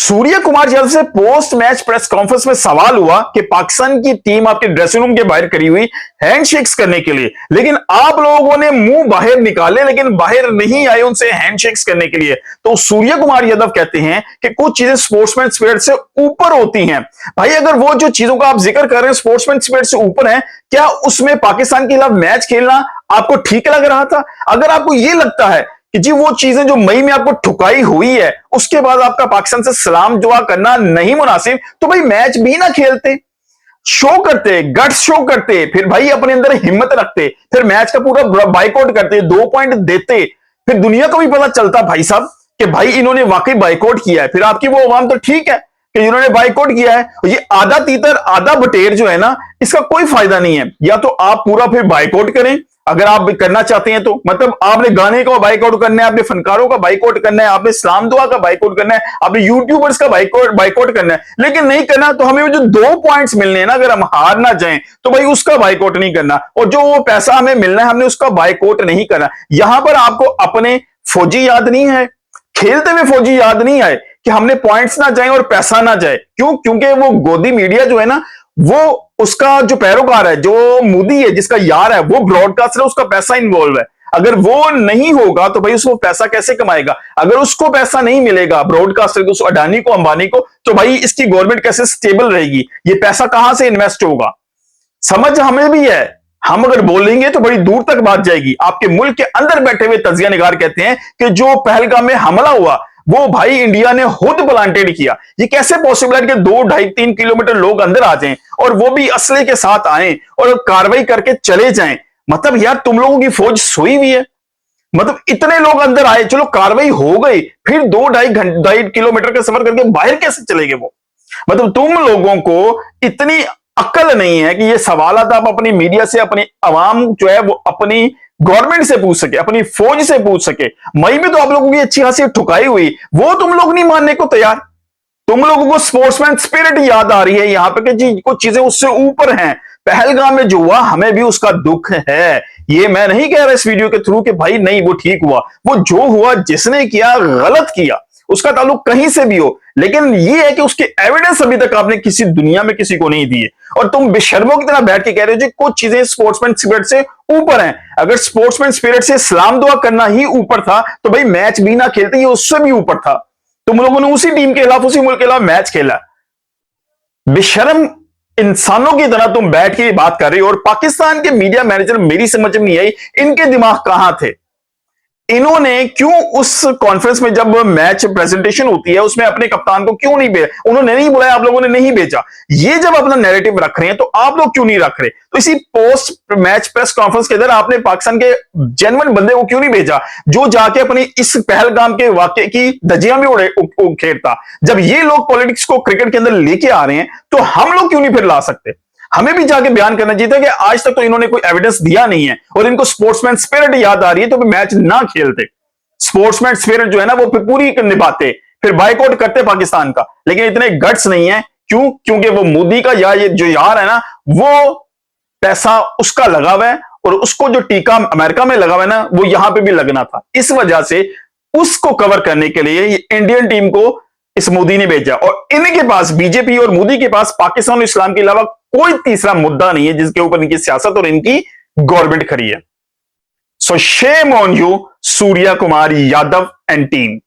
सूर्य कुमार यादव से post match press conference में सवाल हुआ कि पाकिस्तान की टीम आपके ड्रेसिंग रूम के बाहर खड़ी हुई हैंडशेक्स करने के लिए, लेकिन आप लोगों ने मुंह बाहर निकाले लेकिन बाहर नहीं आए उनसे हैंडशेक्स करने के लिए। तो सूर्य कुमार यादव कहते हैं कि कुछ चीजें स्पोर्ट्समैन स्पिरिट से ऊपर होती हैं। भाई अगर वो जो चीजों का आप जिक्र कर रहे हैं स्पोर्ट्समैन स्पिरिट से ऊपर है, क्या उसमें पाकिस्तान के खिलाफ मैच खेलना आपको ठीक लग रहा था? अगर आपको ये लगता है कि जी वो चीजें जो मई में आपको ठुकाई हुई है उसके बाद आपका पाकिस्तान से सलाम दुआ करना नहीं मुनासिब, तो भाई मैच भी ना खेलते, शो करते, गट्स शो करते, फिर भाई अपने अंदर हिम्मत रखते, फिर मैच का पूरा बाइकआउट करते, 2 पॉइंट देते, फिर दुनिया को भी पता चलता भाई साहब कि भाई इन्होंने वाकई बाइकआउट किया है। फिर आपकी वो अवाम तो ठीक है कि जिन्होंने बाइकआउट किया है, ये आधा तीतर आधा बटेर जो है ना, इसका कोई फायदा नहीं है। या तो आप पूरा फिर बाइकआउट करें अगर आप करना चाहते हैं, तो मतलब आपने गाने का बाइकआउट करना है, आपने फनकारों का बाइकआउट करना है, आपने सलाम दुआ का बाइकआउट करना है, आपने यूट्यूबर्स का बाइकआउट करना है, लेकिन नहीं करना तो हमें जो 2 पॉइंट्स मिलने हैं ना, अगर हम हार ना जाएं तो भाई उसका बाइकआउट नहीं करना, और जो वो पैसा हमें मिलना है हमने उसका बाइकआउट नहीं करना। यहां पर आपको अपने फौजी याद नहीं है, खेलते हुए फौजी याद नहीं आए कि हमने पॉइंट्स ना जाए और पैसा ना जाए। क्यों? क्योंकि वो गोदी मीडिया जो है ना, वो उसका जो पैरोकार है, जो मोदी है, जिसका यार है, वो ब्रॉडकास्टर है, उसका पैसा इन्वॉल्व है। अगर वो नहीं होगा तो भाई उसको पैसा कैसे कमाएगा? अगर उसको पैसा नहीं मिलेगा ब्रॉडकास्टर को, अडानी को, अंबानी को, तो भाई इसकी गवर्नमेंट कैसे स्टेबल रहेगी? ये पैसा कहां से इन्वेस्ट होगा? समझ हमें भी है, हम अगर बोलेंगे तो बड़ी दूर तक बात जाएगी। आपके मुल्क के अंदर बैठे हुए तजिया निगार कहते हैं कि जो पहलगाम में हमला हुआ वो भाई इंडिया ने खुद प्लांटेड किया। ये कैसे पॉसिबल है कि 2, 2.5, 3 किलोमीटर लोग अंदर आ जाएं और वो भी असले के साथ आए और कार्रवाई करके चले जाएं? मतलब यार तुम लोगों की फौज सोई हुई है? मतलब इतने लोग अंदर आए, चलो कार्रवाई हो गई, फिर 2, 2.5 किलोमीटर का सफर करके बाहर कैसे चले गए वो? मतलब तुम लोगों को इतनी अक्ल नहीं है कि ये सवाल आप अपनी मीडिया से, अपनी आवाम जो है वो अपनी गवर्नमेंट से पूछ सके, अपनी फौज से पूछ सके। मई में तो आप लोगों की अच्छी खासी ठुकाई हुई, वो तुम लोग नहीं मानने को तैयार। तुम लोगों को स्पोर्ट्समैन स्पिरिट याद आ रही है यहां पे कि जी कुछ चीजें उससे ऊपर हैं। पहलगाम में जो हुआ हमें भी उसका दुख है। ये मैं नहीं कह रहा इस वीडियो के थ्रू कि भाई नहीं वो ठीक हुआ, वो जो हुआ जिसने किया गलत किया, उसका ताल्लुक कहीं से भी हो, लेकिन ये है कि उसके एविडेंस अभी तक आपने किसी दुनिया में किसी को नहीं दिए, और तुम बेशर्मों की तरह बैठ के कह रहे हो जी कुछ चीजें स्पोर्ट्समैन स्पिरिट से ऊपर हैं। अगर स्पोर्ट्समैन स्पिरिट से सलाम दुआ करना ही ऊपर था तो भाई मैच भी ना खेलते, ये उससे भी ऊपर था। तुम लोगों ने उसी टीम के खिलाफ, उसी मुल्क के खिलाफ मैच खेला। बेशर्म इंसानों की तरह तुम बैठ के बात कर रहे हो। और पाकिस्तान के मीडिया मैनेजर, मेरी समझ में नहीं आई इनके दिमाग कहां थे। इन्होंने क्यों उस कॉन्फ्रेंस में जब मैच प्रेजेंटेशन होती है उसमें अपने कप्तान को क्यों नहीं भेजा? उन्होंने नहीं बुलाया, आप लोगों ने नहीं भेजा। ये जब अपना नैरेटिव रख रहे हैं तो आप लोग क्यों नहीं रख रहे? तो इसी पोस्ट मैच प्रेस कॉन्फ्रेंस के अंदर आपने पाकिस्तान के जेन्युइन बंदे को क्यों नहीं भेजा जो जाके अपनी इस पहलगाम के वाकये की धज्जियां भी उड़ेता? जब ये लोग पॉलिटिक्स को क्रिकेट के अंदर लेके आ रहे हैं तो हम लोग क्यों नहीं फिर ला सकते? हमें भी जाके बयान करना चाहिए था कि आज तक तो इन्होंने कोई एविडेंस दिया नहीं है और इनको स्पोर्ट्समैन स्पिरिट याद आ रही है, तो मैच ना खेलते। स्पोर्ट्समैन स्पिरिट जो है ना वो पूरी निभाते, फिर बाइकआउट करते पाकिस्तान का। लेकिन इतने गट्स नहीं है। क्यों? क्योंकि वो मोदी का ये जो यार है ना, वो पैसा उसका लगा हुआ है और उसको जो टीका अमेरिका में लगा हुआ है ना, वो यहां पे भी लगना था। इस वजह से उसको कवर करने के लिए इंडियन टीम को इस मोदी ने भेजा। और इनके पास, बीजेपी और मोदी के पास, पाकिस्तान और इस्लाम के अलावा कोई तीसरा मुद्दा नहीं है जिसके ऊपर इनकी सियासत और इनकी गवर्नमेंट खड़ी है। So shame on you Surya Kumar Yadav and team.